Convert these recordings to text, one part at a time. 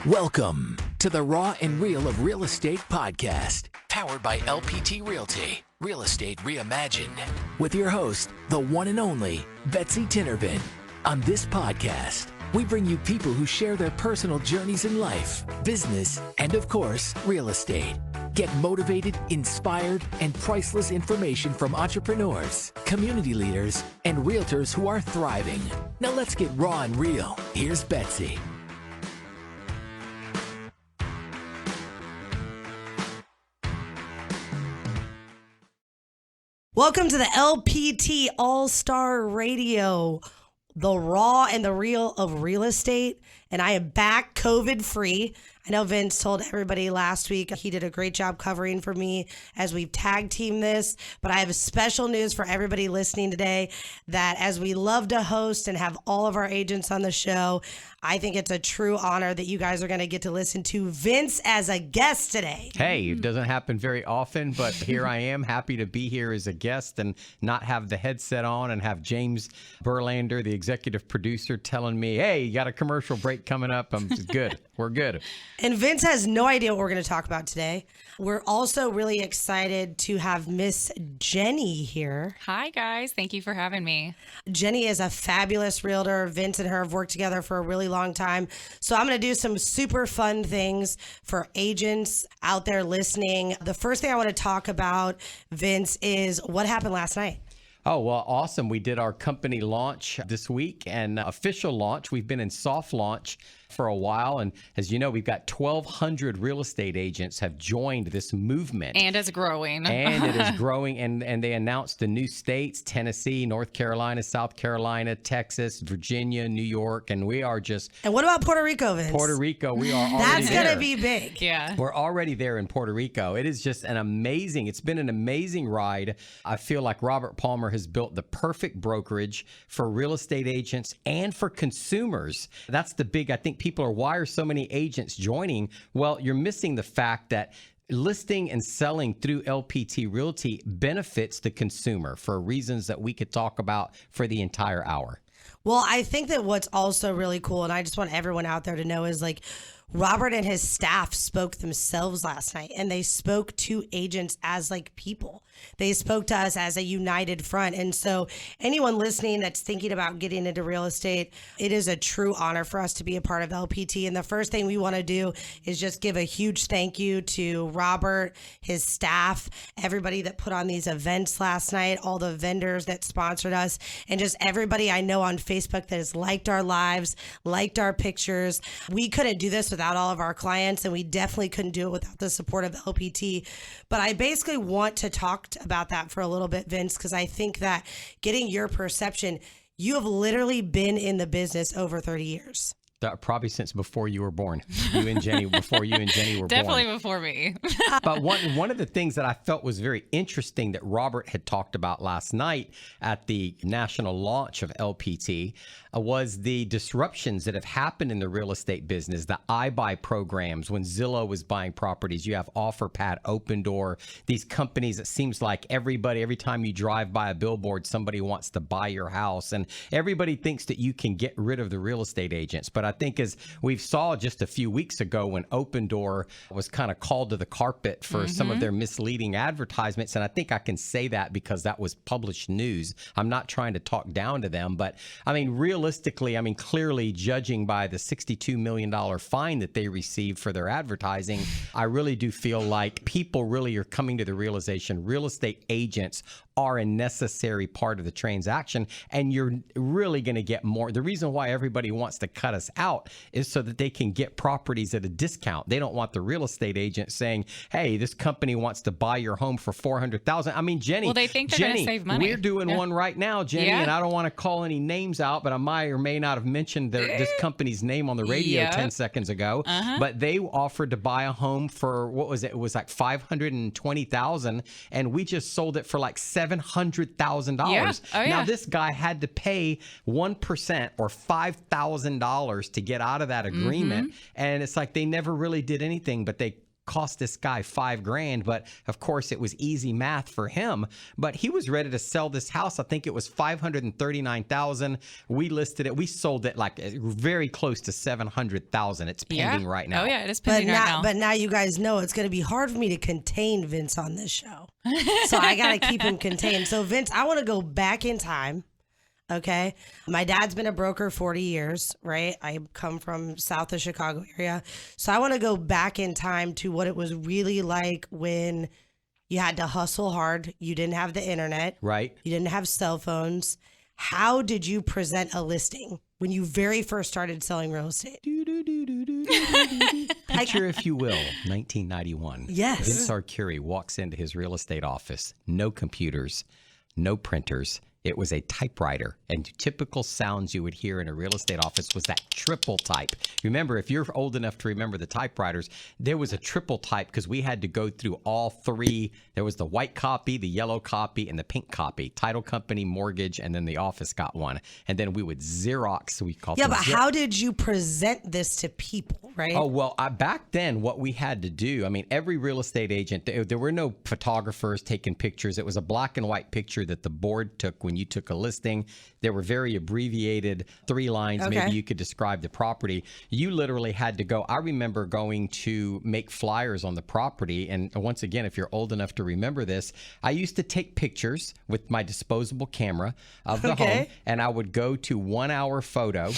Welcome to the Raw and Real of Real Estate podcast, powered by LPT Realty, Real Estate Reimagined, with your host, the one and only Betsy Tinnervin. On this podcast, we bring you people who share their personal journeys in life, business, and of course, real estate. Get motivated, inspired, and priceless information from entrepreneurs, community leaders, and realtors who are thriving. Now let's get raw and real. Here's Betsy. Welcome to the LPT All-Star Radio, the raw and the real of real estate. And I am back COVID-free. I know Vince told everybody last week he did a great job covering for me as we've tag teamed this. But I have special news for everybody listening today that as we love to host and have all of our agents on the show, I think it's a true honor that you guys are going to get to listen to Vince as a guest today. Hey, it doesn't happen very often, but here I am, happy to be here as a guest and not have the headset on and have James Berlander, the executive producer, telling me, hey, you got a commercial break coming up. I'm good. We're good. And Vince has no idea what we're going to talk about today. We're also really excited to have Miss Jenny here. Hi, guys. Thank you for having me. Jenny is a fabulous realtor. Vince and her have worked together for a really long time. So I'm going to do some super fun things for agents out there listening. The first thing I want to talk about, Vince, is what happened last night. Oh, well, awesome. We did our company launch this week and official launch. We've been in soft launch for a while. And as you know, we've got 1,200 real estate agents have joined this movement. And it's growing. And it is growing. And they announced the new states, Tennessee, North Carolina, South Carolina, Texas, Virginia, New York. And we are just... And what about Puerto Rico, Vince? Puerto Rico, we are already That's there. going to be big. Yeah. We're already there in Puerto Rico. It is just it's been an amazing ride. I feel like Robert Palmer has built the perfect brokerage for real estate agents and for consumers. That's the big, I think people are, why are so many agents joining? Well, you're missing the fact that listing and selling through LPT Realty benefits the consumer for reasons that we could talk about for the entire hour. Well, I think that what's also really cool, and I just want everyone out there to know, is like Robert and his staff spoke themselves last night, and they spoke to agents as like people. They spoke to us as a united front. And so anyone listening that's thinking about getting into real estate, it is a true honor for us to be a part of LPT. And the first thing we want to do is just give a huge thank you to Robert, his staff, everybody that put on these events last night, all the vendors that sponsored us, and just everybody I know on Facebook that has liked our lives, liked our pictures. We couldn't do this without all of our clients, and we definitely couldn't do it without the support of LPT. But I basically want to talk about that for a little bit, Vince, because I think that getting your perception, you have literally been in the business over 30 years. Probably since before you were born. Before you and Jenny were Definitely born. before me. But one of the things that I felt was very interesting that Robert had talked about last night at the national launch of LPT was the disruptions that have happened in the real estate business, the iBuy programs. When Zillow was buying properties, you have OfferPad, Open Door, these companies. It seems like every time you drive by a billboard, somebody wants to buy your house, and everybody thinks that you can get rid of the real estate agents. But I think as we saw just a few weeks ago when Open Door was kind of called to the carpet for some of their misleading advertisements, and I think I can say that because that was published news. I'm not trying to talk down to them, but I mean, realistically, clearly judging by the $62 million fine that they received for their advertising, I really do feel like people really are coming to the realization real estate agents are a necessary part of the transaction, and you're really going to get more. The reason why everybody wants to cut us out is so that they can get properties at a discount. They don't want the real estate agent saying, hey, this company wants to buy your home for $400,000. I mean, Jenny, well, they think they're going to save money. We're doing one right now, Jenny, and I don't want to call any names out, but I might or may not have mentioned this company's name on the radio 10 seconds ago, but they offered to buy a home for, what was it? It was like $520,000, and we just sold it for like $700,000. Yeah. Oh, yeah. Now, this guy had to pay 1% or $5,000 to get out of that agreement. And it's like they never really did anything, but they cost this guy $5,000. But of course, it was easy math for him. But he was ready to sell this house. I think it was $539,000. We listed it. We sold it like very close to $700,000. It's pending right now. Oh yeah, it is pending right now. But now you guys know it's going to be hard for me to contain Vince on this show. So I got to keep him contained. So Vince, I want to go back in time. Okay. My dad's been a broker 40 years, right? I come from south of Chicago area. So I want to go back in time to what it was really like when you had to hustle hard. You didn't have the internet. Right. You didn't have cell phones. How did you present a listing when you very first started selling real estate? Picture, if you will, 1991. Yes. Vincent Arcuri walks into his real estate office. No computers, no printers. It was a typewriter, and typical sounds you would hear in a real estate office was that triple type. Remember, if you're old enough to remember the typewriters, there was a triple type because we had to go through all three. There was the white copy, the yellow copy, and the pink copy. Title company, mortgage, and then the office got one. And then we would Xerox. We called them. Yeah, but how did you present this to people, right? Oh, well, back then, what we had to do, I mean, every real estate agent, there were no photographers taking pictures. It was a black and white picture that the board took when you took a listing. There were very abbreviated 3 lines. Okay. Maybe you could describe the property. You literally had to go. I remember going to make flyers on the property. And once again, if you're old enough to remember this, I used to take pictures with my disposable camera of the home. And I would go to 1 hour photo.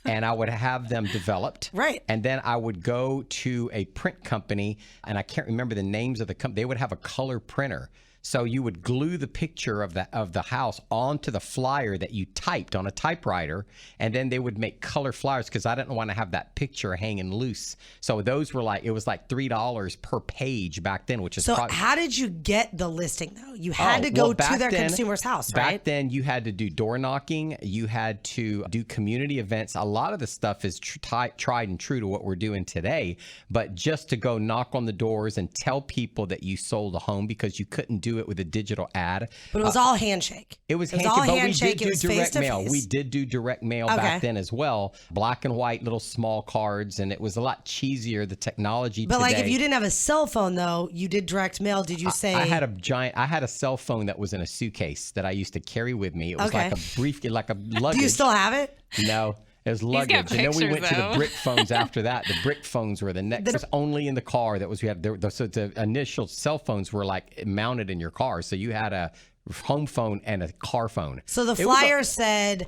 And I would have them developed. Right. And then I would go to a print company, and I can't remember the names of the company. They would have a color printer. So you would glue the picture of the house onto the flyer that you typed on a typewriter, and then they would make color flyers because I didn't want to have that picture hanging loose. So those were it was like $3 per page back then, which is so how did you get the listing though? You had to go to their consumer's house, right? Back then you had to do door knocking. You had to do community events. A lot of the stuff is tried and true to what we're doing today, but just to go knock on the doors and tell people that you sold a home because you couldn't do it with a digital ad. But it was all handshake. It was handshake, but we did do it was direct mail. face-to-face. We did do direct mail back then as well. Black and white little small cards, and it was a lot cheesier, the technology But today. like if you didn't have a cell phone though, you did direct mail. Did you say? I had a cell phone that was in a suitcase that I used to carry with me. It was like a brief, like a luggage. Do you still have it? No. It was luggage. And then we went to the brick phones after that. The brick phones were the next. It was only in the car. So the initial cell phones were like mounted in your car. So you had a home phone and a car phone. So the flyer said,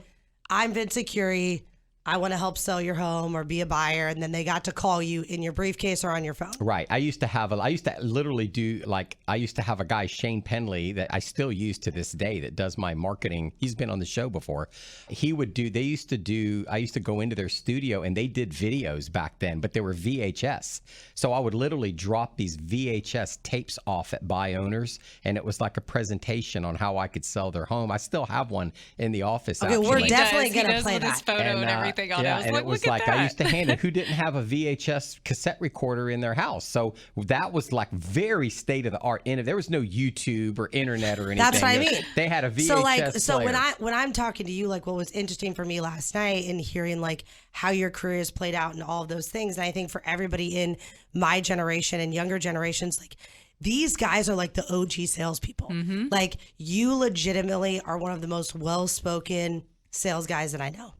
I'm Vincent Arcuri. I want to help sell your home or be a buyer. And then they got to call you in your briefcase or on your phone. Right. I used to have a guy, Shane Penley, that I still use to this day that does my marketing. He's been on the show before. I used to go into their studio and they did videos back then, but they were VHS. So I would literally drop these VHS tapes off at buy owners. And it was like a presentation on how I could sell their home. I still have one in the office. Okay, actually. we're definitely going to play with that. his photo and everything on it. I was and like, it was look like at that. I used to hand it. Who didn't have a VHS cassette recorder in their house? So that was like very state of the art. And there was no YouTube or internet or anything. That's what I mean. They had a VHS player. when I'm talking to you, like what was interesting for me last night and hearing like how your career has played out and all of those things, and I think for everybody in my generation and younger generations, like these guys are like the OG salespeople. Mm-hmm. Like you legitimately are one of the most well-spoken sales guys that I know.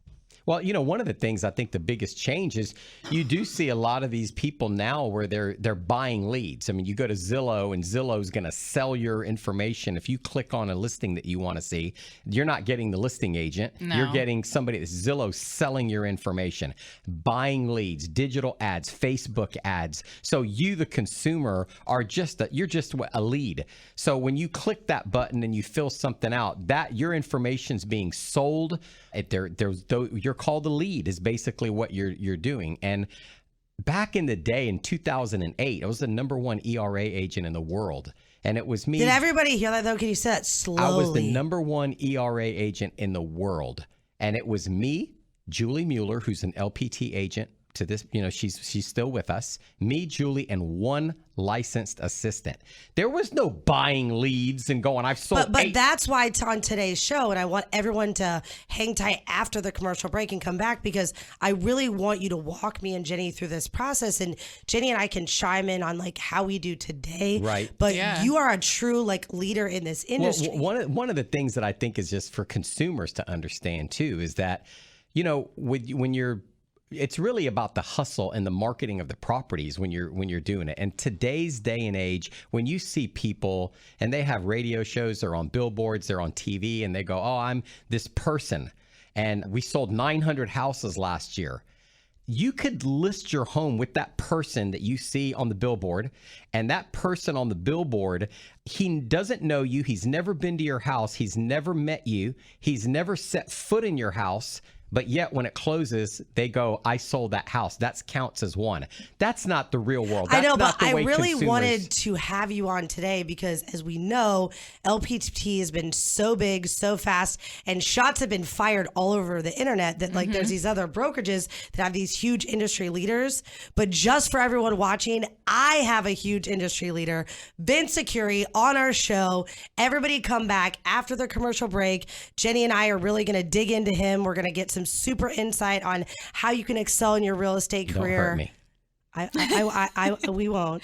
Well, one of the things I think the biggest change is you do see a lot of these people now where they're buying leads. I mean, you go to Zillow and Zillow's going to sell your information. If you click on a listing that you want to see, you're not getting the listing agent. No. You're getting somebody that's Zillow selling your information, buying leads, digital ads, Facebook ads. So you, the consumer, you're just a lead. So when you click that button and you fill something out, that your information's being sold. You're called a lead is basically what you're doing. And back in the day in 2008, I was the #1 ERA agent in the world. And it was me. Did everybody hear that though? Can you say that slowly? I was the #1 ERA agent in the world. And it was me, Julie Mueller, who's an LPT agent, to this, she's still with us. Me, Julie, and one licensed assistant. There was no buying leads and going, I've sold But that's why it's on today's show, and I want everyone to hang tight after the commercial break and come back, because I really want you to walk me and Jenny through this process, and Jenny and I can chime in on like how we do today. Right. But you are a true like leader in this industry. Well, one of the things that I think is just for consumers to understand too is that, it's really about the hustle and the marketing of the properties when you're doing it. And today's day and age, when you see people and they have radio shows, they're on billboards, they're on TV, and they go, oh, I'm this person, and we sold 900 houses last year. You could list your home with that person that you see on the billboard, and that person on the billboard, he doesn't know you. He's never been to your house. He's never met you. He's never set foot in your house. But yet when it closes, they go, I sold that house. That counts as one. That's not the real world. That's I know, not but the way I really consumers... wanted to have you on today because, as we know, LPT has been so big, so fast, and shots have been fired all over the internet that like there's these other brokerages that have these huge industry leaders. But just for everyone watching, I have a huge industry leader, Vincent Arcuri, on our show. Everybody come back after the commercial break. Jenny and I are really going to dig into him. We're going to get some super insight on how you can excel in your real estate career. Don't hurt me. We won't.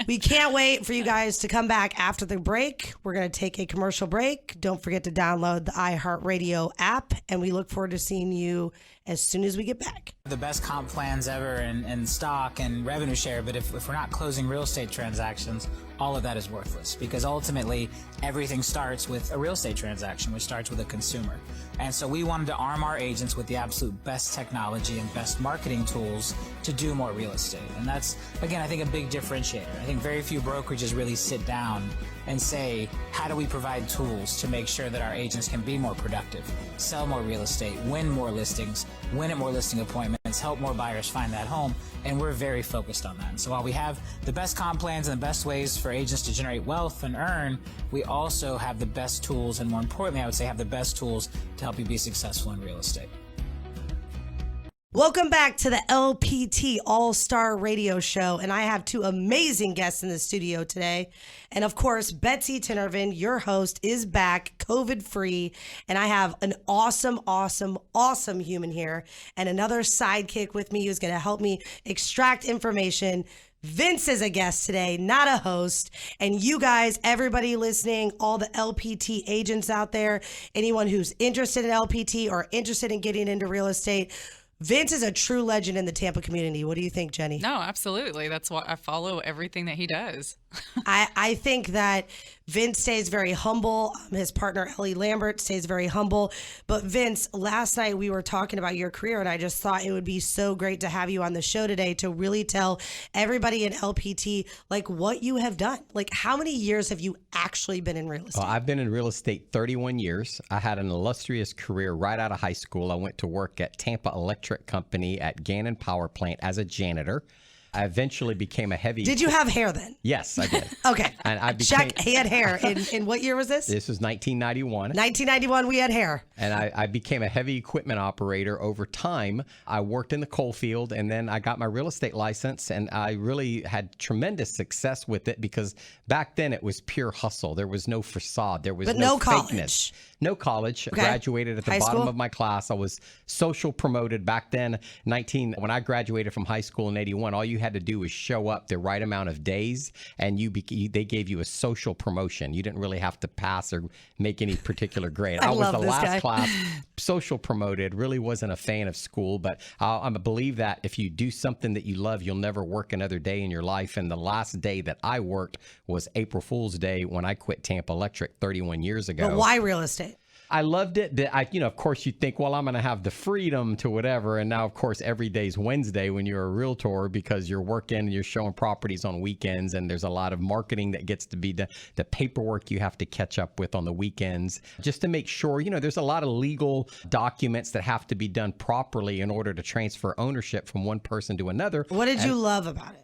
We can't wait for you guys to come back after the break. We're going to take a commercial break. Don't forget to download the iHeartRadio app, and we look forward to seeing you as soon as we get back. The best comp plans ever in stock and revenue share, but if we're not closing real estate transactions, all of that is worthless, because ultimately everything starts with a real estate transaction, which starts with a consumer. And so we wanted to arm our agents with the absolute best technology and best marketing tools to do more real estate. And that's, again, I think a big differentiator. I think very few brokerages really sit down and say, how do we provide tools to make sure that our agents can be more productive, sell more real estate, win more listings, win at more listing appointments, help more buyers find that home, and we're very focused on that. And so while we have the best comp plans and the best ways for agents to generate wealth and earn, we also have the best tools, and more importantly, I would say have the best tools to help you be successful in real estate. Welcome back to the LPT All-Star Radio Show, and I have two amazing guests in the studio today. And of course, Betsy Tinervin, your host, is back, COVID-free, and I have an awesome, awesome, awesome human here, and another sidekick with me who's going to help me extract information. Vince is a guest today, not a host. And you guys, everybody listening, all the LPT agents out there, anyone who's interested in LPT or interested in getting into real estate, Vince is a true legend in the Tampa community. What do you think, Jenny? No, absolutely. That's why I follow everything that he does. I think that Vince stays very humble. His partner, Ellie Lambert, stays very humble. But Vince, last night we were talking about your career, and I just thought it would be so great to have you on the show today to really tell everybody in LPT, like, what you have done. Like, how many years have you actually been in real estate? Well, I've been in real estate 31 years. I had an illustrious career right out of high school. I went to work at Tampa Electric Company at Gannon Power Plant as a janitor. I eventually became a heavy... Did you have hair then? Yes, I did. Okay. And I became... Check, he had hair. In what year was this? This was 1991. 1991, we had hair. And I became a heavy equipment operator over time. I worked in the coal field, and then I got my real estate license, and I really had tremendous success with it because back then it was pure hustle. There was no facade. There was no fakeness. College. No college. Okay. I graduated at the bottom of my class. I was social promoted back then. When I graduated from high school in 81, all you had to do was show up the right amount of days, and they gave you a social promotion. You didn't really have to pass or make any particular grade. I was the last class social promoted. Really wasn't a fan of school, but I believe that if you do something that you love, you'll never work another day in your life. And the last day that I worked was April Fool's Day when I quit Tampa Electric 31 years ago. But why real estate? I loved it. Of course, you think, well, I'm going to have the freedom to whatever. And now, of course, every day's Wednesday when you're a realtor because you're working and you're showing properties on weekends. And there's a lot of marketing that gets to be the paperwork you have to catch up with on the weekends just to make sure, there's a lot of legal documents that have to be done properly in order to transfer ownership from one person to another. What did you love about it?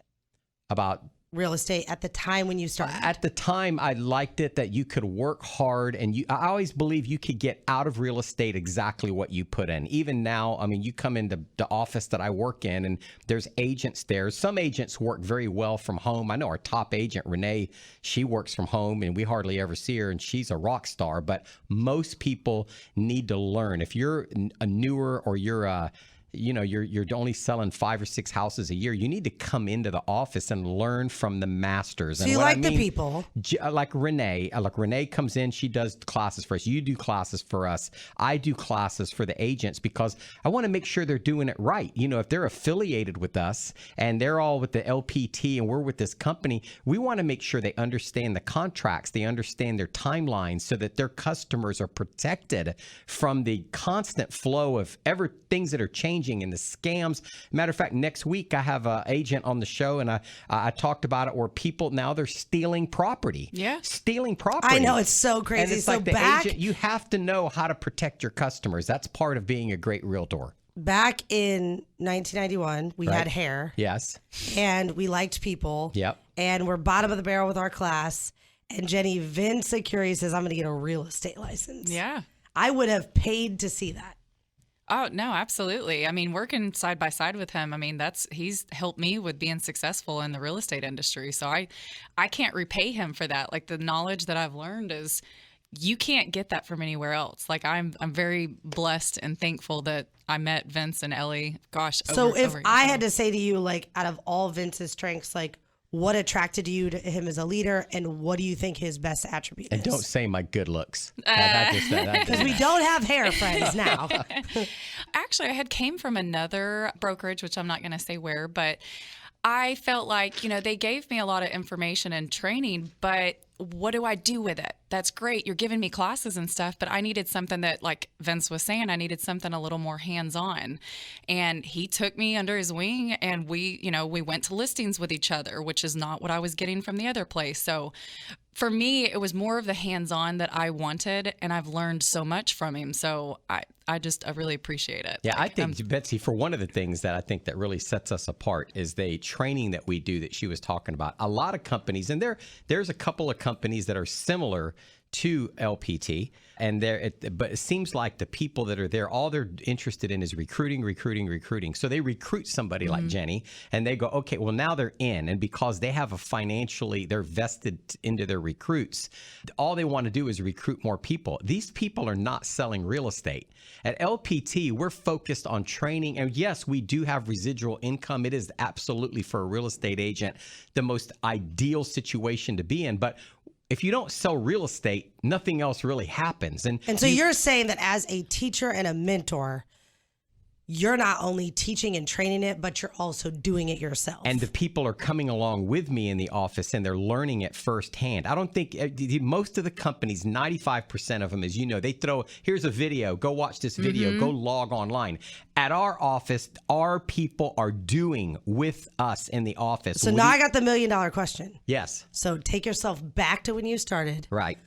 About real estate at the time when you started? At the time, I liked it that you could work hard, and I always believe you could get out of real estate exactly what you put in. Even now, I mean, you come into the office that I work in, and there's agents there. Some agents work very well from home. I know our top agent, Renee, she works from home, and we hardly ever see her, and she's a rock star. But most people need to learn. If you're a newer or you're you're only selling 5 or 6 houses a year, you need to come into the office and learn from the masters. So and you what like I the mean, people. like Renee. Like Renee comes in, she does classes for us. You do classes for us. I do classes for the agents because I want to make sure they're doing it right. You know, if they're affiliated with us and they're all with the LPT and we're with this company, we want to make sure they understand the contracts, they understand their timelines so that their customers are protected from the constant flow of things that are changing and the scams. Matter of fact, next week I have an agent on the show, and I talked about it where people now they're stealing property. Yeah, stealing property. I know, it's so crazy. And it's so like the back, agent, you have to know how to protect your customers. That's part of being a great realtor. back in 1991, we Right. had hair. Yes. And we liked people. Yep. And we're bottom of the barrel with our class. And Vincent Arcuri says, I'm going to get a real estate license. Yeah. I would have paid to see that. Oh, no, absolutely. I mean, working side by side with him, I mean, he's helped me with being successful in the real estate industry. So I can't repay him for that. Like, the knowledge that I've learned is you can't get that from anywhere else. Like, I'm very blessed and thankful that I met Vince and Ellie. Gosh. So if I had to say to you, like, out of all Vince's strengths, like, what attracted you to him as a leader, and what do you think his best attribute And is? don't say my good looks. Because we don't have hair friends now. Actually, I had came from another brokerage, which I'm not going to say where, but I felt like, they gave me a lot of information and training, but what do I do with it? That's great. You're giving me classes and stuff, but I needed something that, like Vince was saying, I needed something a little more hands-on. And he took me under his wing, and we went to listings with each other, which is not what I was getting from the other place. So for me, it was more of the hands-on that I wanted, and I've learned so much from him. So I really appreciate it. Yeah, I think, Betsy, for one of the things that I think that really sets us apart is the training that we do that she was talking about. A lot of companies, and there's a couple of companies that are similar to LPT, but it seems like the people that are there, all they're interested in is recruiting. So they recruit somebody like Jenny, and they go, okay, well, now they're in. And because they have they're vested into their recruits, all they want to do is recruit more people. These people are not selling real estate. At LPT, we're focused on training. And yes, we do have residual income. It is absolutely, for a real estate agent, the most ideal situation to be in. But if you don't sell real estate, nothing else really happens. And so you're saying that as a teacher and a mentor, you're not only teaching and training it, but you're also doing it yourself. And the people are coming along with me in the office, and they're learning it firsthand. I don't think most of the companies, 95% of them, as you know, they throw, here's a video, go watch this video, go log online. At our office, our people are doing with us in the office. So now I got the $1 million question. Yes. So take yourself back to when you started. Right.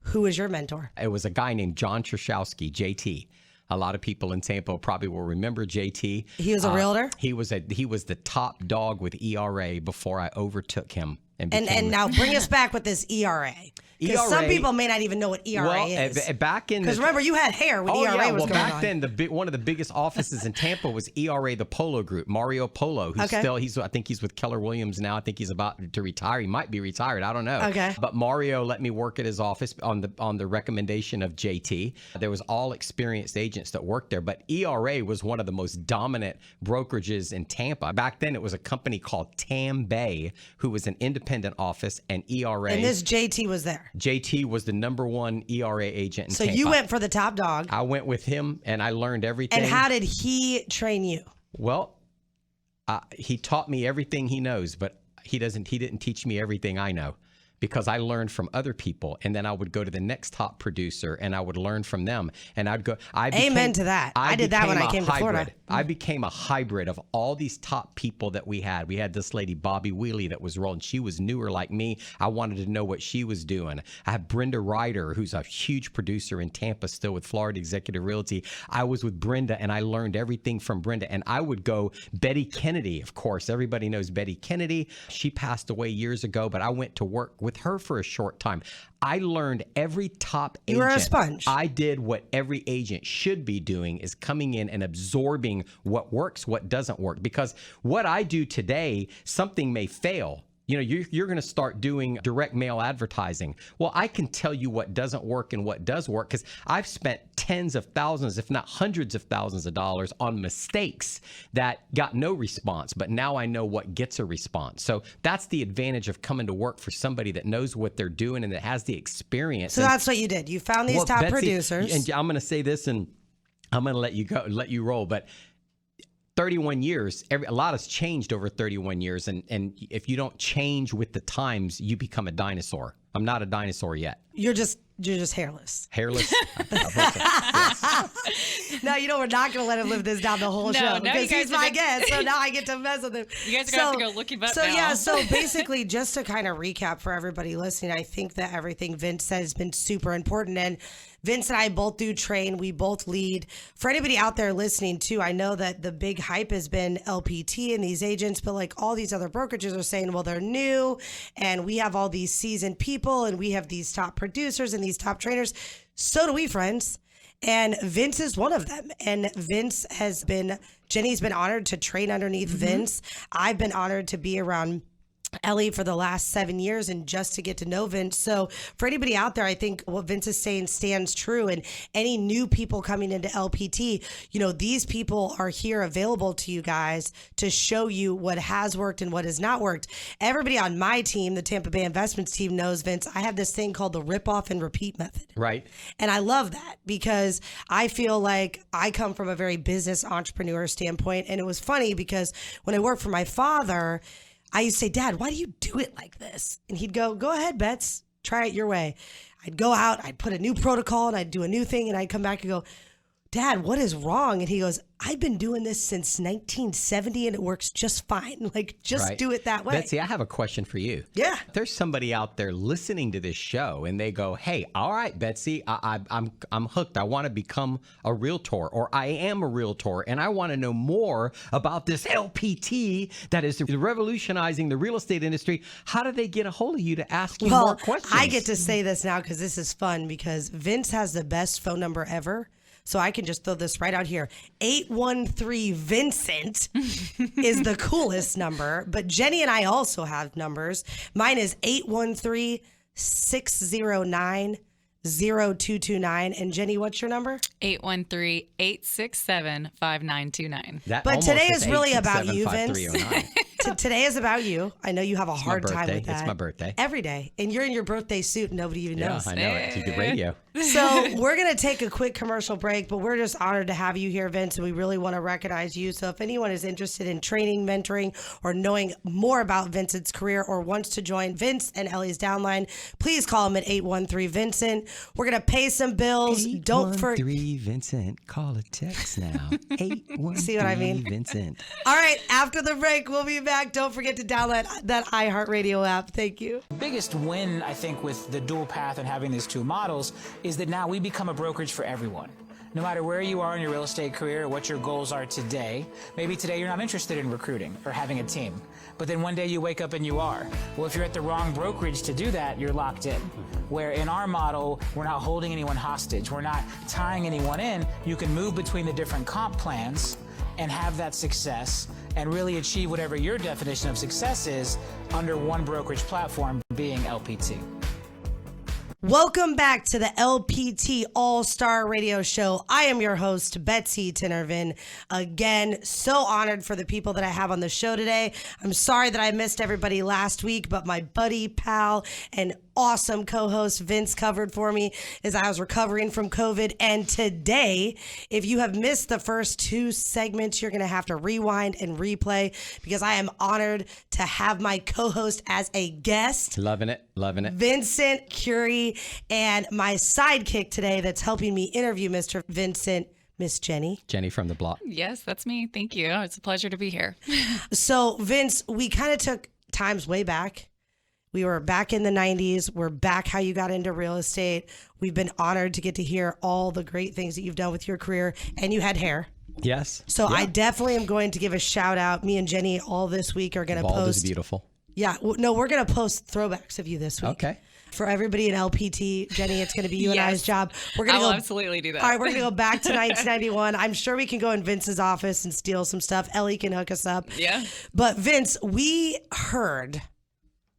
Who was your mentor? It was a guy named John Trzaskowski, JT. A lot of people in Tampa probably will remember JT. He was a realtor? He was the top dog with ERA before I overtook him. And now bring us back with this ERA. Because some people may not even know what ERA is. Back in, because remember, you had hair when ERA was going on. Back then, one of the biggest offices in Tampa was ERA, the Polo Group. Mario Polo, who's still, I think he's with Keller Williams now. I think he's about to retire. He might be retired. I don't know. Okay. But Mario let me work at his office on the recommendation of JT. There was all experienced agents that worked there, but ERA was one of the most dominant brokerages in Tampa. Back then, it was a company called Tam Bay, who was an independent office, and ERA. And this JT was there. JT was the #1 ERA agent in Tampa. So you went for the top dog. I went with him, and I learned everything. And how did he train you? Well, he taught me everything he knows, but he didn't teach me everything I know. because I learned from other people, and then I would go to the next top producer and I would learn from them, and Amen to that. I did that when I came to Florida. I became a hybrid of all these top people that we had. We had this lady, Bobby Wheely, that was rolling. She was newer like me. I wanted to know what she was doing. I have Brenda Ryder, who's a huge producer in Tampa still with Florida Executive Realty. I was with Brenda, and I learned everything from Brenda. And I would go, Betty Kennedy, of course. Everybody knows Betty Kennedy. She passed away years ago, but I went to work with her for a short time. I learned every top agent. You were a sponge. I did what every agent should be doing, is coming in and absorbing what works, what doesn't work. Because what I do today, something may fail. You know, you're going to start doing direct mail advertising. Well, I can tell you what doesn't work and what does work, because I've spent tens of thousands, if not hundreds of thousands of dollars on mistakes that got no response. But now I know what gets a response. So that's the advantage of coming to work for somebody that knows what they're doing and that has the experience. So that's what you did. You found these top producers. And I'm going to say this, and I'm going to let you roll. But 31 years, a lot has changed over 31 years. And if you don't change with the times, you become a dinosaur. I'm not a dinosaur yet. You're just hairless. Hairless? Yes. No, we're not going to let him live this down the whole show because he's my guest. So now I get to mess with him. You guys are going to have to go look him up now. Yeah, so basically, just to kind of recap for everybody listening, I think that everything Vince said has been super important. And Vince and I both do train. We both lead. For anybody out there listening too, I know that the big hype has been LPT and these agents, but like all these other brokerages are saying, well, they're new and we have all these seasoned people and we have these top producers and these top trainers. So do we, friends. And Vince is one of them. And Jenny's been honored to train underneath Vince. I've been honored to be around Ellie for the last 7 years and just to get to know Vince. So for anybody out there, I think what Vince is saying stands true. And any new people coming into LPT, these people are here available to you guys to show you what has worked and what has not worked. Everybody on my team, the Tampa Bay Investments team, knows, Vince, I have this thing called the rip off and repeat method. Right. And I love that because I feel like I come from a very business entrepreneur standpoint. And it was funny because when I worked for my father, I used to say, Dad, why do you do it like this? And he'd go ahead, Bets, try it your way. I'd go out, I'd put a new protocol and I'd do a new thing and I'd come back and go, Dad, what is wrong? And he goes, I've been doing this since 1970 and it works just fine. Like, just do it that way. Betsy, I have a question for you. Yeah. There's somebody out there listening to this show and they go, hey, all right, Betsy, I'm hooked. I want to become a realtor, or I am a realtor and I want to know more about this LPT that is revolutionizing the real estate industry. How do they get a hold of you to ask you more questions? I get to say this now because this is fun because Vince has the best phone number ever. So I can just throw this right out here. 813-VINCENT is the coolest number, but Jenny and I also have numbers. Mine is 813-609-0229. And Jenny, what's your number? 813-867-5929. But today is really about you, Vince. Today is about you. I know you have a hard time with that. It's my birthday. Every day. And you're in your birthday suit and nobody even knows. Yeah, I know it. You did radio. So we're going to take a quick commercial break, but we're just honored to have you here, Vince, and we really want to recognize you. So if anyone is interested in training, mentoring, or knowing more about Vincent's career or wants to join Vince and Ellie's downline, please call him at 813-VINCENT. We're going to pay some bills. Don't forget. 813-VINCENT. Call a text now. 813-VINCENT. See what I mean? All right. After the break, we'll be back. Don't forget to download that iHeartRadio app. Thank you. The biggest win, I think, with the dual path and having these two models is that now we become a brokerage for everyone. No matter where you are in your real estate career or what your goals are today, maybe today you're not interested in recruiting or having a team, but then one day you wake up and you are. Well, if you're at the wrong brokerage to do that, you're locked in. Where in our model, we're not holding anyone hostage. We're not tying anyone in. You can move between the different comp plans and have that success and really achieve whatever your definition of success is under one brokerage platform, being LPT. Welcome back to the LPT All-Star Radio Show. I am your host, Betsy Tinnervin. Again, so honored for the people that I have on the show today. I'm sorry that I missed everybody last week, but my buddy, pal, and awesome co-host Vince covered for me as I was recovering from COVID. And today, if you have missed the first 2 segments, you're going to have to rewind and replay because I am honored to have my co-host as a guest. Loving it. Vincent Arcuri, and my sidekick today that's helping me interview Mr. Vincent, Miss Jenny. Jenny from the block. Yes, that's me. Thank you. It's a pleasure to be here. So, Vince, we kind of took times way back. We were back in the 90s. We're back how you got into real estate. We've been honored to get to hear all the great things that you've done with your career. And you had hair. Yes. So I definitely am going to give a shout out. Me and Jenny all this week are going to Bald post. is beautiful. Yeah. No, we're going to post throwbacks of you this week. Okay. For everybody in LPT, Jenny, it's going to be you and I's job. We're going to I'll absolutely do that. All right, we're going to go back to 1991. I'm sure we can go in Vince's office and steal some stuff. Ellie can hook us up. Yeah. But Vince, we heard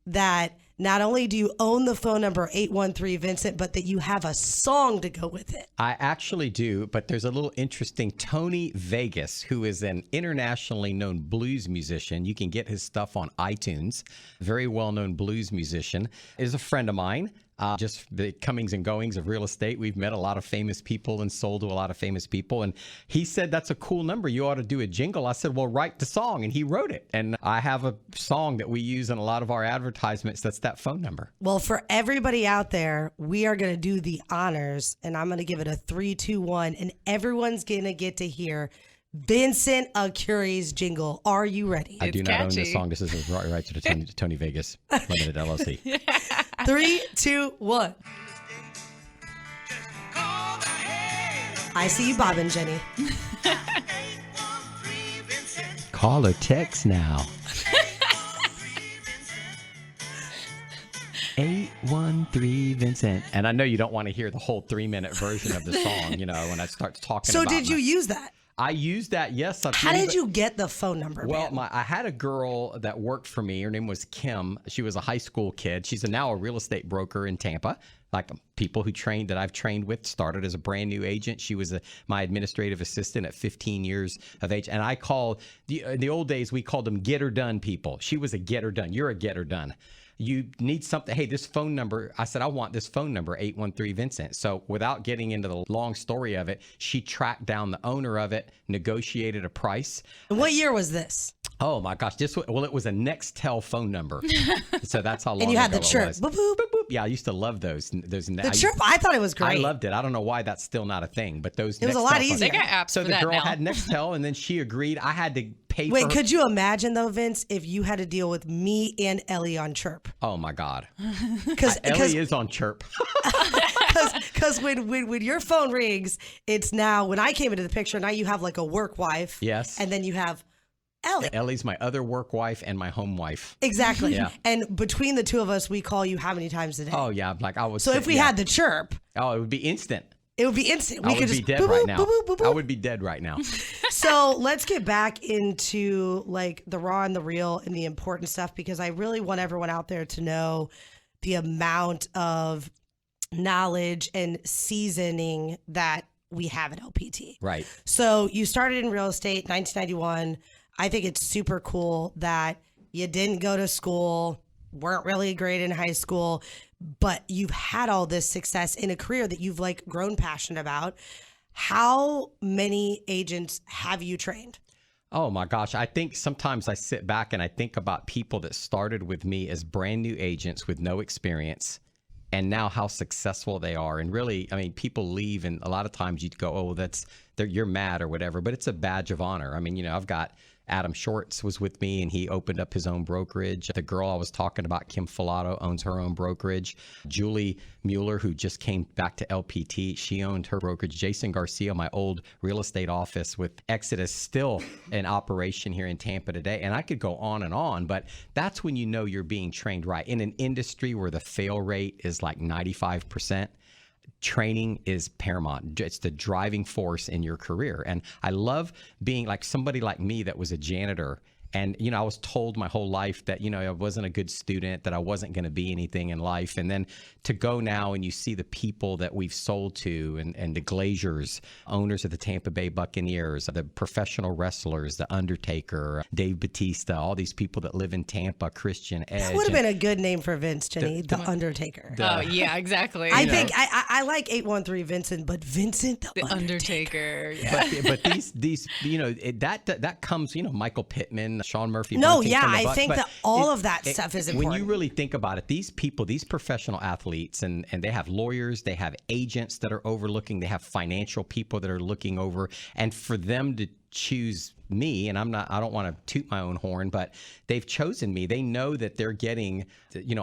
that not only do you own the phone number 813 Vincent, but that you have a song to go with it. I actually do, but there's a little interesting. Tony Vegas, who is an internationally known blues musician. You can get his stuff on iTunes. Very well-known blues musician. Is a friend of mine. Just the comings and goings of real estate. We've met a lot of famous people and sold to a lot of famous people. And he said, that's a cool number. You ought to do a jingle. I said, well, write the song. And he wrote it. And I have a song that we use in a lot of our advertisements. That's that phone number. Well, for everybody out there, we are going to do the honors. And I'm going to give it a 3, 2, 1. And everyone's going to get to hear Vincent Arcuri's jingle. Are you ready? I do not own catchy. this song. This is a right to the Tony Vegas Limited LLC. 3, 2, 1. I see you bobbing, Jenny. Call or text now. 813 Vincent. And I know you don't want to hear the whole 3-minute version of the song, you know, when I start talking So about did you use that? I used that, yes. How did you get the phone number? Well, man? I had a girl that worked for me. Her name was Kim. She was a high school kid. She's now a real estate broker in Tampa. Like people that I've trained with started as a brand new agent. She was my administrative assistant at 15 years of age. And I called, in the old days, we called them get her done people. She was a get her done. You're a get her done. You need something. Hey, this phone number. I said, I want this phone number, 813 Vincent. So without getting into the long story of it, she tracked down the owner of it, negotiated a price. And what year was this? Oh my gosh. It was a Nextel phone number. So that's how long And you had ago the chirp. it was. Boop, boop. Boop, boop. Yeah, I used to love those. The chirp, I thought it was great. I loved it. I don't know why that's still not a thing, but those It was a lot easier. They got apps So for the that girl now. had Nextel, and then she agreed. I had to pay for Wait, her. could you imagine though, Vince, if you had to deal with me and Ellie on chirp? Oh my God. Because Ellie is on chirp. when your phone rings, it's now, when I came into the picture, now you have like a work wife. Yes. And then you have Ellie. Ellie's my other work wife and my home wife. Exactly. Yeah. And between the two of us, we call you how many times a day? Oh yeah, like I was. So if we had the chirp, it would be instant. it would be instant. I would be dead right now. I would be dead right now. So let's get back into like the raw and the real and the important stuff, because I really want everyone out there to know the amount of knowledge and seasoning that we have at LPT. Right. So you started in real estate 1991. I think it's super cool that you didn't go to school, weren't really great in high school, but you've had all this success in a career that you've like grown passionate about. How many agents have you trained? Oh my gosh. I think sometimes I sit back and I think about people that started with me as brand new agents with no experience, and now how successful they are. And really, I mean, people leave and a lot of times you'd go, oh, you're mad or whatever, but it's a badge of honor. I mean, you know, I've got Adam Shorts was with me and he opened up his own brokerage. The girl I was talking about, Kim Filato, owns her own brokerage. Julie Mueller, who just came back to LPT, she owned her brokerage. Jason Garcia, my old real estate office with Exodus, still in operation here in Tampa today. And I could go on, but that's when you know you're being trained right. In an industry where the fail rate is like 95%, training is paramount. It's the driving force in your career. And I love being like somebody like me that was a janitor And, I was told my whole life that, I wasn't a good student, that I wasn't going to be anything in life. And then to go now and you see the people that we've sold to and the Glaziers, owners of the Tampa Bay Buccaneers, the professional wrestlers, the Undertaker, Dave Bautista, all these people that live in Tampa, Christian Edge. That would have been a good name for Vince, Jenny, the Undertaker. Oh, yeah, exactly. I think I like 813 Vincent, but Vincent the Undertaker. Yeah. But these that comes, Michael Pittman, Sean Murphy. No, yeah, I think that all of that stuff is important. When you really think about it, these people, these professional athletes, and they have lawyers, they have agents that are overlooking, they have financial people that are looking over, and for them to choose me, and I don't want to toot my own horn, but they've chosen me. They know that they're getting,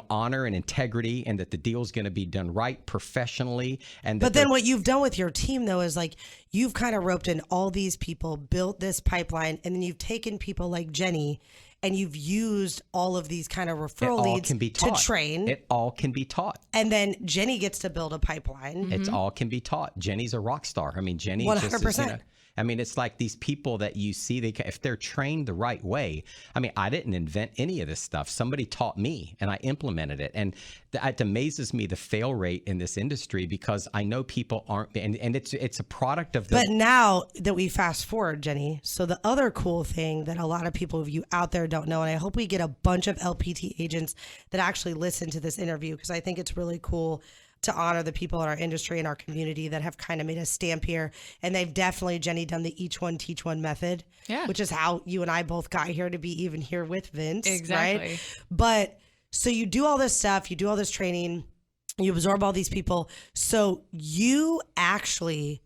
honor and integrity, and that the deal's going to be done right, professionally. But then what you've done with your team, though, is like you've kind of roped in all these people, built this pipeline, and then you've taken people like Jenny, and you've used all of these kind of referral leads to train. It all can be taught. And then Jenny gets to build a pipeline. Mm-hmm. It all can be taught. Jenny's a rock star. I mean, Jenny 100%. just is, it's like these people that you see, if they're trained the right way. I didn't invent any of this stuff. Somebody taught me and I implemented it. And it amazes me the fail rate in this industry, because I know people aren't, and it's a product of the. But now that we fast forward, Jenny, so the other cool thing that a lot of people of you out there don't know, and I hope we get a bunch of LPT agents that actually listen to this interview, because I think it's really cool to honor the people in our industry and our community that have kind of made a stamp here. And they've definitely, Jenny, done the each one teach one method, which is how you and I both got here to be even here with Vince. Exactly. Right? But so you do all this stuff, you do all this training, you absorb all these people. So you actually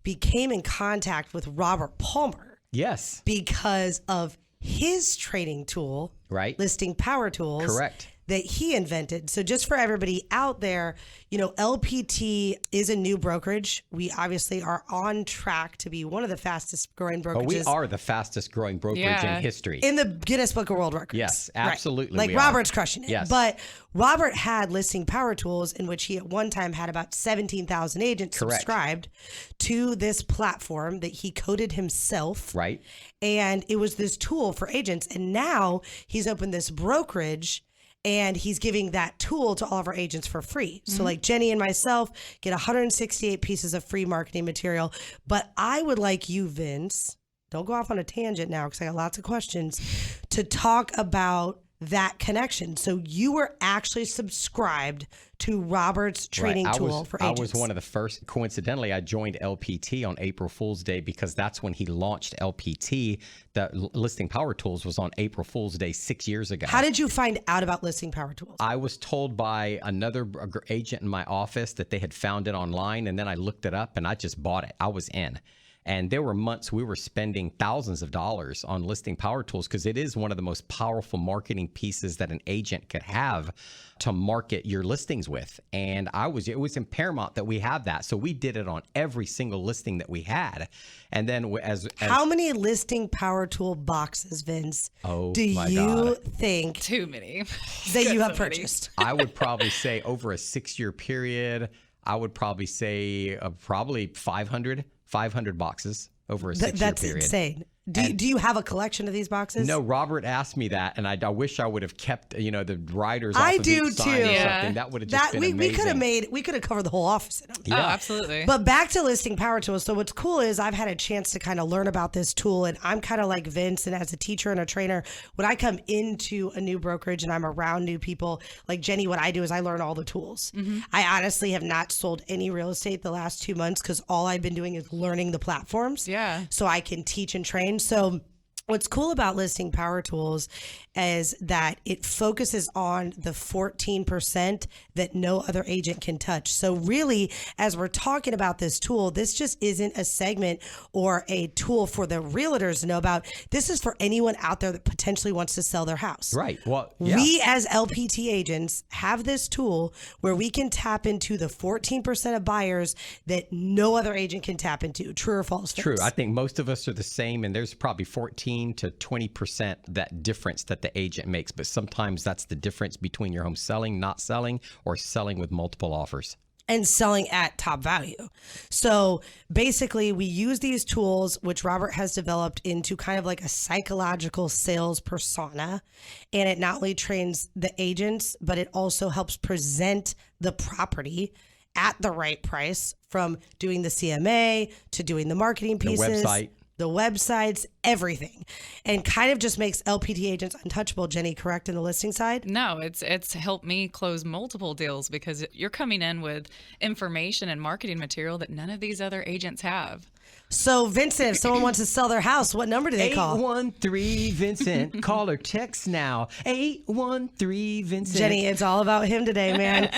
became in contact with Robert Palmer. Yes. Because of his training tool, right? Listing Power Tools. Correct. That he invented. So just for everybody out there, LPT is a new brokerage. We obviously are on track to be one of the fastest growing brokerages. We are the fastest growing brokerage in history. In the Guinness Book of World Records. Yes, absolutely. Right. Like Robert's crushing it. Yes. But Robert had Listing Power Tools, in which he at one time had about 17,000 agents subscribed to this platform that he coded himself. Right. And it was this tool for agents. And now he's opened this brokerage, and he's giving that tool to all of our agents for free. So like Jenny and myself get 168 pieces of free marketing material. But I would like you, Vince, don't go off on a tangent now because I got lots of questions, to talk about that connection. So you were actually subscribed to Robert's training tool for agents. I was one of the first. Coincidentally, I joined LPT on April Fool's Day, because that's when he launched LPT. The Listing Power Tools was on April Fool's Day 6 years ago. How did you find out about Listing Power Tools? I was told by another agent in my office that they had found it online, and then I looked it up and I just bought it. I was in. And there were months we were spending thousands of dollars on Listing Power Tools, because it is one of the most powerful marketing pieces that an agent could have to market your listings with. And it was in paramount that we have that. So we did it on every single listing that we had. And then as how many Listing Power Tool boxes, Vince, do you think too many that you have purchased? I would probably say over a 6-year period, I would probably say probably 500 boxes over a 6-year period. That's insane. Do you have a collection of these boxes? No, Robert asked me that, and I wish I would have kept, the riders off I of do each sign too. or Yeah. something. That would have just been amazing. We could have covered the whole office in them. Yeah. Oh, absolutely. But back to Listing Power Tools. So what's cool is I've had a chance to kind of learn about this tool, and I'm kind of like Vince, and as a teacher and a trainer, when I come into a new brokerage and I'm around new people, like Jenny, what I do is I learn all the tools. Mm-hmm. I honestly have not sold any real estate the last 2 months, because all I've been doing is learning the platforms. Yeah. So I can teach and train. So what's cool about Listing Power Tools is that it focuses on the 14% that no other agent can touch. So really, as we're talking about this tool, this just isn't a segment or a tool for the realtors to know about. This is for anyone out there that potentially wants to sell their house. Right. Well, yeah. We as LPT agents have this tool where we can tap into the 14% of buyers that no other agent can tap into. True or false? True. I think most of us are the same, and there's probably 14 to 20% that difference that the agent makes. But sometimes that's the difference between your home selling, not selling, or selling with multiple offers. and selling at top value. So basically, we use these tools, which Robert has developed into kind of like a psychological sales persona. And it not only trains the agents, but it also helps present the property at the right price, from doing the CMA to doing the marketing pieces. The websites, everything, and kind of just makes LPT agents untouchable. Jenny, correct in the listing side? No, it's helped me close multiple deals because you're coming in with information and marketing material that none of these other agents have. So, Vincent, if someone wants to sell their house, what number do they call? 813 Vincent. Call or text now. 813 Vincent. Jenny, it's all about him today, man.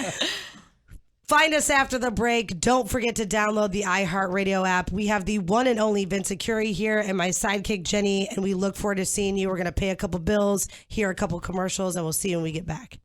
Find us after the break. Don't forget to download the iHeartRadio app. We have the one and only Vincent Arcuri here and my sidekick, Jenny, and we look forward to seeing you. We're going to pay a couple bills, hear a couple commercials, and we'll see you when we get back.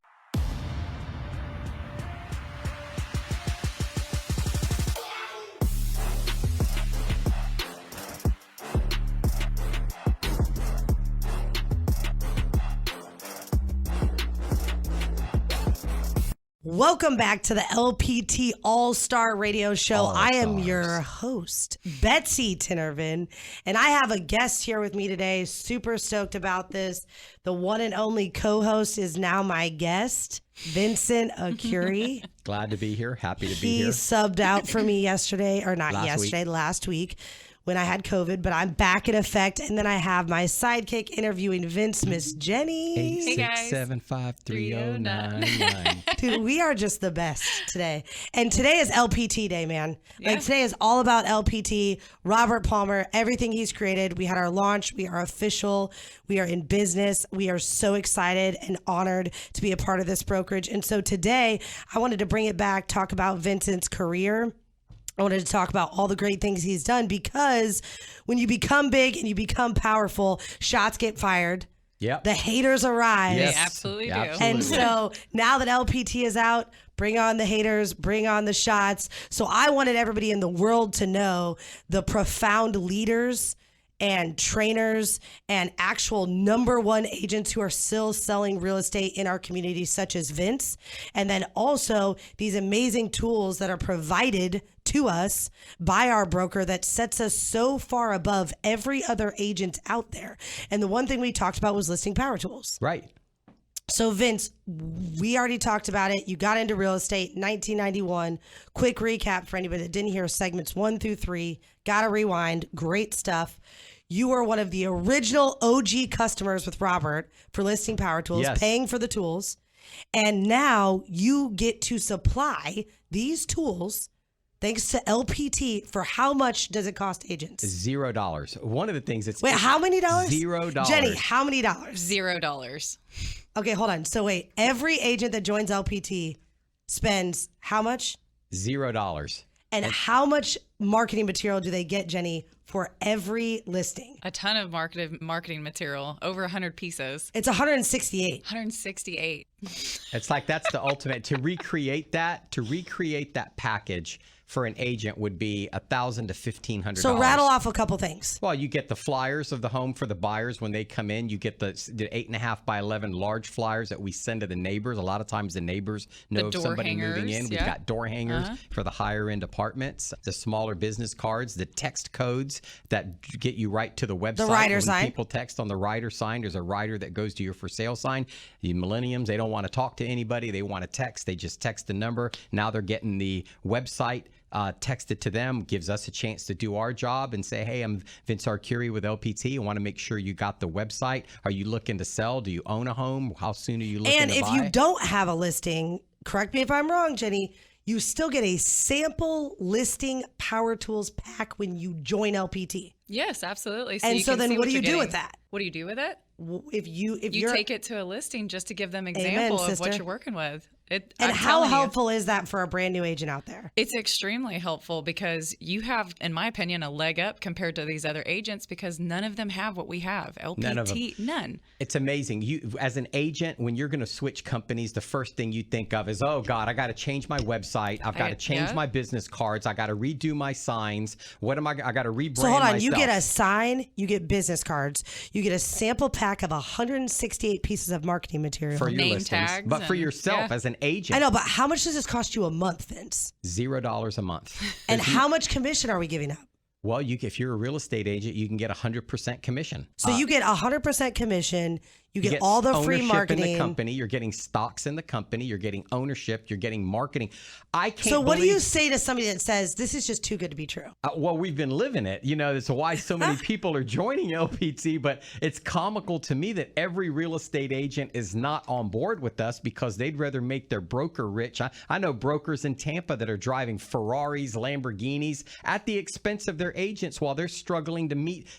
Welcome back to the LPT All-Star Radio Show. I am your host, Betsy Tinnervin, and I have a guest here with me today. Super stoked about this. The one and only co-host is now my guest, Vincent Arcuri. Glad to be here. Happy to be here. He subbed out for me yesterday, or not last week. When I had COVID, but I'm back in effect. And then I have my sidekick interviewing Vince, Miss Jenny. 8675309. Dude, we are just the best today. And today is LPT Day, man. Yeah. Like, today is all about LPT, Robert Palmer, everything he's created. We had our launch. We are official. We are in business. We are so excited and honored to be a part of this brokerage. And so today, I wanted to bring it back, talk about Vincent's career. I wanted to talk about all the great things he's done, because when you become big and you become powerful, shots get fired. Yep. The haters arise. Yes. They absolutely do. And so now that LPT is out, bring on the haters, bring on the shots. So I wanted everybody in the world to know the profound leaders and trainers and actual number one agents who are still selling real estate in our community, such as Vince. And then also these amazing tools that are provided to us by our broker that sets us so far above every other agent out there. And the one thing we talked about was listing power tools. Right. So Vince, we already talked about it. You got into real estate in 1991. Quick recap for anybody that didn't hear segments 1 through 3. Gotta rewind. Great stuff. You were one of the original OG customers with Robert for listing power tools, yes, paying for the tools. And now you get to supply these tools thanks to LPT. For how much does it cost agents? $0. One of the things that's... Wait, how many dollars? $0. Jenny, how many dollars? $0. Okay, hold on. So wait, every agent that joins LPT spends how much? $0. And how much marketing material do they get, Jenny, for every listing? A ton of marketing material, over 100 pieces. It's 168. 168. It's like that's the ultimate. To recreate that package for an agent would be $1,000 to $1,500. So rattle off a couple things. Well, you get the flyers of the home for the buyers when they come in. You get the 8.5 by 11 large flyers that we send to the neighbors. A lot of times the neighbors know of somebody moving in. We've got door hangers for the higher end apartments, the smaller business cards, the text codes that get you right to the website. The rider sign. People text on the rider sign. There's a rider that goes to your for sale sign. The millenniums, they don't want to talk to anybody. They want to text. They just text the number. Now they're getting the website texted to them, gives us a chance to do our job and say, hey, I'm Vince Arcuri with LPT. I want to make sure you got the website. Are you looking to sell? Do you own a home? How soon are you looking to buy? And if you don't have a listing, correct me if I'm wrong, Jenny, you still get a sample listing power tools pack when you join LPT. Yes, absolutely. And so then what do you do with that? What do you do with it? If you take it to a listing just to give them example of what you're working with. And how helpful is that for a brand new agent out there? It's extremely helpful because you have, in my opinion, a leg up compared to these other agents because none of them have what we have. LPT, none. It's amazing. You, as an agent, when you're going to switch companies, the first thing you think of is, oh God, I got to change my website. I've got to change my business cards. I got to redo my signs. What am I got to rebrand myself. So hold on, you get a sign, you get business cards, you get a sample pack of 168 pieces of marketing material. For your Name listings. tags But for and- yourself yeah. as an agent, I know, but how much does this cost you a month, Vince? $0 a month. And how much commission are we giving up? Well, if you're a real estate agent, you can get 100% commission. So you get 100% commission. You get get all the free ownership marketing. in the company. You're getting stocks in the company. You're getting ownership. You're getting marketing. I can't. So what do believe- you say to somebody that says this is just too good to be true? Well, we've been living it. That's why so many people are joining LPT. But it's comical to me that every real estate agent is not on board with us because they'd rather make their broker rich. I know brokers in Tampa that are driving Ferraris, Lamborghinis at the expense of their agents while they're struggling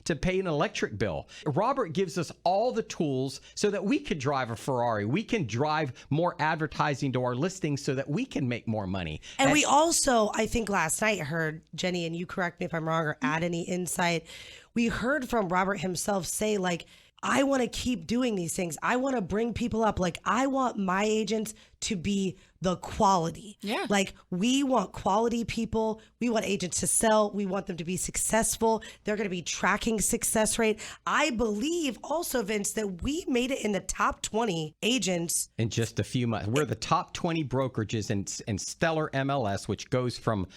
to pay an electric bill. Robert gives us all the tools so that we could drive a Ferrari. We can drive more advertising to our listings so that we can make more money. And we also, I think last night heard, Jenny, and you correct me if I'm wrong or add any insight, we heard from Robert himself say, like, I want to keep doing these things. I want to bring people up. Like, I want my agents to be the quality. Yeah. Like, we want quality people. We want agents to sell. We want them to be successful. They're going to be tracking success rate. I believe also, Vince, that we made it in the top 20 agents. In just a few months. We're the top 20 brokerages in Stellar MLS, which goes from,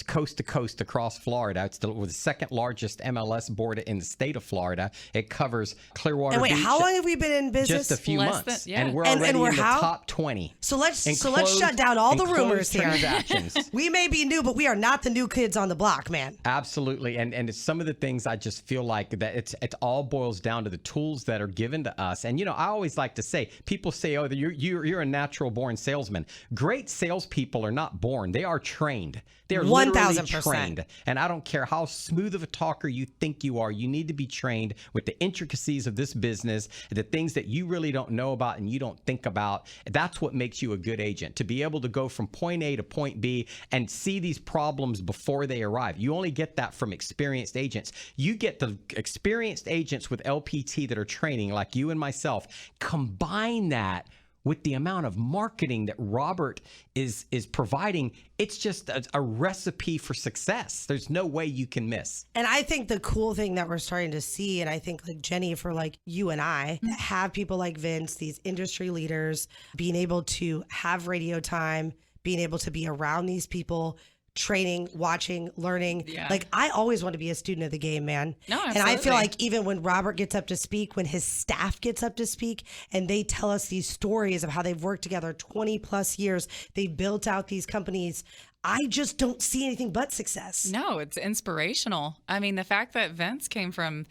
coast to coast across Florida. It's the second largest MLS board in the state of Florida. It covers Clearwater And wait, Beach. how long have we been in business? Just a few Less months. than- yeah. And we're And already we're in the how? top 20. So let's Enclosed- shut down all the enclosed rumors here. transactions. We may be new, but we are not the new kids on the block, man. Absolutely. And it's some of the things I just feel like that it all boils down to the tools that are given to us. And, I always like to say, people say, oh, you're a natural born salesman. Great salespeople are not born. They are trained. They're literally 1000%. trained. And I don't care how smooth of a talker you think you are. You need to be trained with the intricacies of this business, the things that you really don't know about and you don't think about. That's what makes you a good agent, to be able to go from point A to point B and see these problems before they arrive. You only get that from experienced agents. You get the experienced agents with LPT that are training, like you and myself. Combine that with the amount of marketing that Robert is providing. It's just a recipe for success. There's no way you can miss. And I think the cool thing that we're starting to see, and I think like Jenny, for like you and I, that have people like Vince, these industry leaders, being able to have radio time, being able to be around these people, training, watching, learning. Yeah. Like, I always want to be a student of the game, man. No, And I feel absolutely. like even when Robert gets up to speak, when his staff gets up to speak, and they tell us these stories of how they've worked together 20 plus years, they've built out these companies, I just don't see anything but success. No, it's inspirational. I mean, the fact that Vince came from,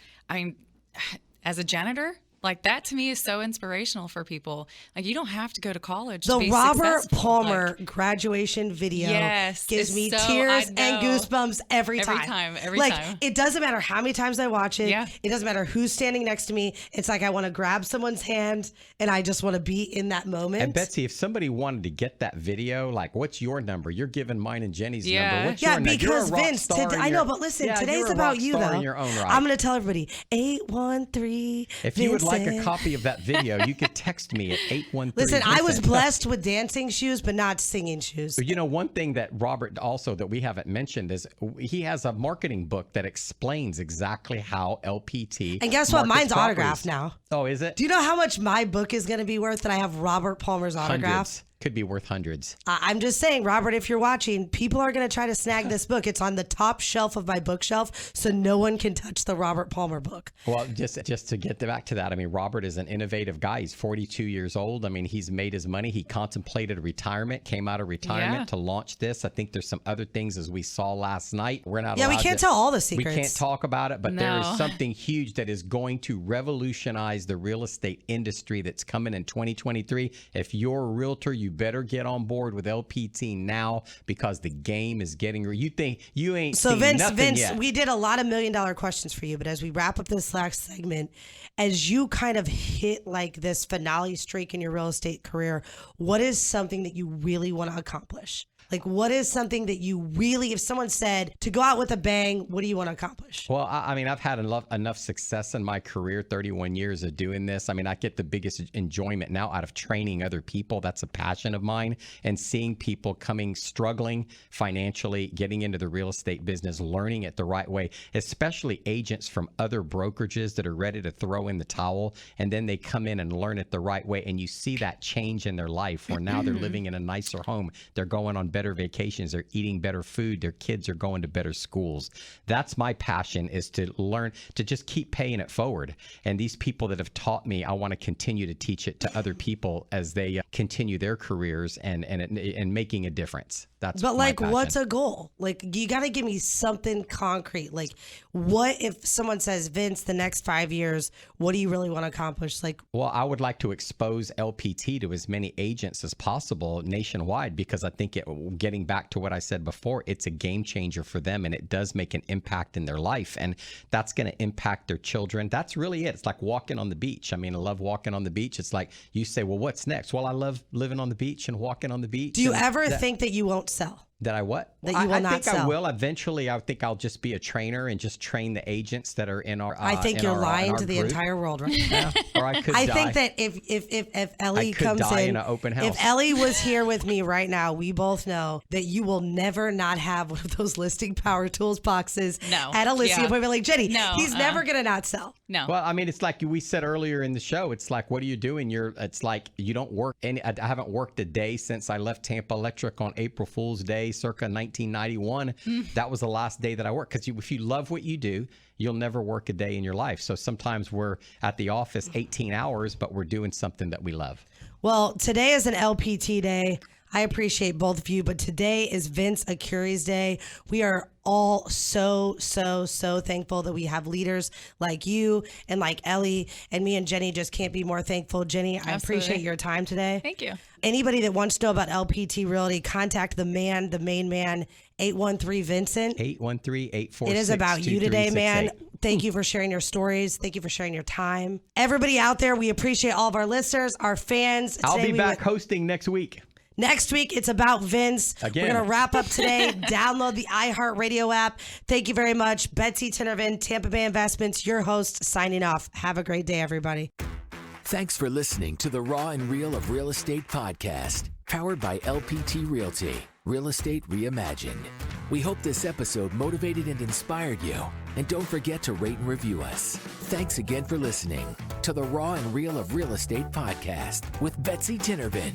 as a janitor, like that to me is so inspirational for people. Like, you don't have to go to college to The be Robert successful. Palmer Like, graduation video Yes, gives it's me so- tears I and know. goosebumps every Every time. time, every like, time. It doesn't matter how many times I watch it. Yeah. It doesn't matter who's standing next to me. It's like I want to grab someone's hand and I just want to be in that moment. And Betsy, if somebody wanted to get that video, like, what's your number? You're giving mine and Jenny's Yeah. number. What's Yeah, your number? You're a because rock Vince, star in I know, your- but listen, Yeah, today's you're a about rock you, star though. in your own right. I'm going to tell everybody 813. If you would like a Vincent. copy of that video, you could text me at 813. Listen, I was Vincent. blessed with dancing shoes, but not singing shoes. One thing that Robert also that we haven't mentioned is he has a marketing book that explains exactly how LPT. And guess what? markets Mine's properties. autographed now. Oh, is it? Do you know how much my book is going to be worth that I have Robert Palmer's autograph? Hundreds. Could be worth hundreds. I'm just saying, Robert, if you're watching, people are going to try to snag this book. It's on the top shelf of my bookshelf, so no one can touch the Robert Palmer book. Well, just to get back to that, I mean, Robert is an innovative guy. He's 42 years old. I mean, he's made his money. He contemplated retirement, came out of retirement Yeah. to launch this. I think there's some other things, as we saw last night. We're not Yeah, we allowed can't to- tell all the We secrets. can't talk about it, but there is No. something huge that is going to revolutionize the real estate industry that's coming in 2023. If you're a realtor, you better get on board with LPT now, because the game is getting. You think you ain't So seen nothing Vince, yet. we did a lot of $1 million questions for you, but as we wrap up this last segment, as you kind of hit like this finale streak in your real estate career, what is something that you really want to accomplish? Like, what is something that you really, if someone said to go out with a bang, what do you want to accomplish? Well, I mean, I've had enough success in my career, 31 years of doing this. I mean, I get the biggest enjoyment now out of training other people. That's a passion of mine. And seeing people struggling financially, getting into the real estate business, learning it the right way, especially agents from other brokerages that are ready to throw in the towel. And then they come in and learn it the right way. And you see that change in their life where now they're living in a nicer home. They're going on better vacations. They're eating better food. Their kids are going to better schools. That's my passion, is to learn to just keep paying it forward. And these people that have taught me, I want to continue to teach it to other people as they continue their careers and making a difference. That's but like, my passion. what's a goal? Like, you got to give me something concrete. Like, what if someone says, Vince, the next 5 years, what do you really want to accomplish? Like, well, I would like to expose LPT to as many agents as possible nationwide, because I think getting back to what I said before, it's a game changer for them, and it does make an impact in their life, and that's going to impact their children. That's really it. It's like walking on the beach. I mean, I love walking on the beach. It's like you say, well, what's next? Well, I love living on the beach and walking on the beach. Do you ever think that you won't sell? That I what? That you will I not think sell. I will. Eventually, I think I'll just be a trainer and just train the agents that are in our I think you're lying to the group. entire world right now. Yeah. Or I could I die. think that if Ellie I could comes die in an open house. If Ellie was here with me right now, we both know that you will never not have one of those listing power tools boxes No. at a listing Yeah. appointment. Like, Jenny, No, he's never going to not sell. No. Well, I mean, it's like we said earlier in the show. It's like, what are you doing? It's like you don't work. I haven't worked a day since I left Tampa Electric on April Fool's Day, circa 1991. That was the last day that I worked. Because if you love what you do, you'll never work a day in your life. So sometimes we're at the office 18 hours, but we're doing something that we love. Well, today is an LPT day. I appreciate both of you, but today is Vince Arcuri's day. We are all so thankful that we have leaders like you and like Ellie, and me and Jenny just can't be more thankful. Jenny, I appreciate your time today. Thank you. Anybody that wants to know about LPT Realty, contact the main man, 813-VINCENT. 813-846-2368. It is about you today, man. Thank you for sharing your stories. Thank you for sharing your time. Everybody out there, we appreciate all of our listeners, our fans. I'll Today be back hosting next week. Next week, it's about Vince. Again. We're going to wrap up today. Download the iHeartRadio app. Thank you very much. Betsy Tinervin, Tampa Bay Investments, your host, signing off. Have a great day, everybody. Thanks for listening to the Raw and Real of Real Estate podcast, powered by LPT Realty, Real Estate Reimagined. We hope this episode motivated and inspired you. And don't forget to rate and review us. Thanks again for listening to the Raw and Real of Real Estate podcast with Betsy Tinervin.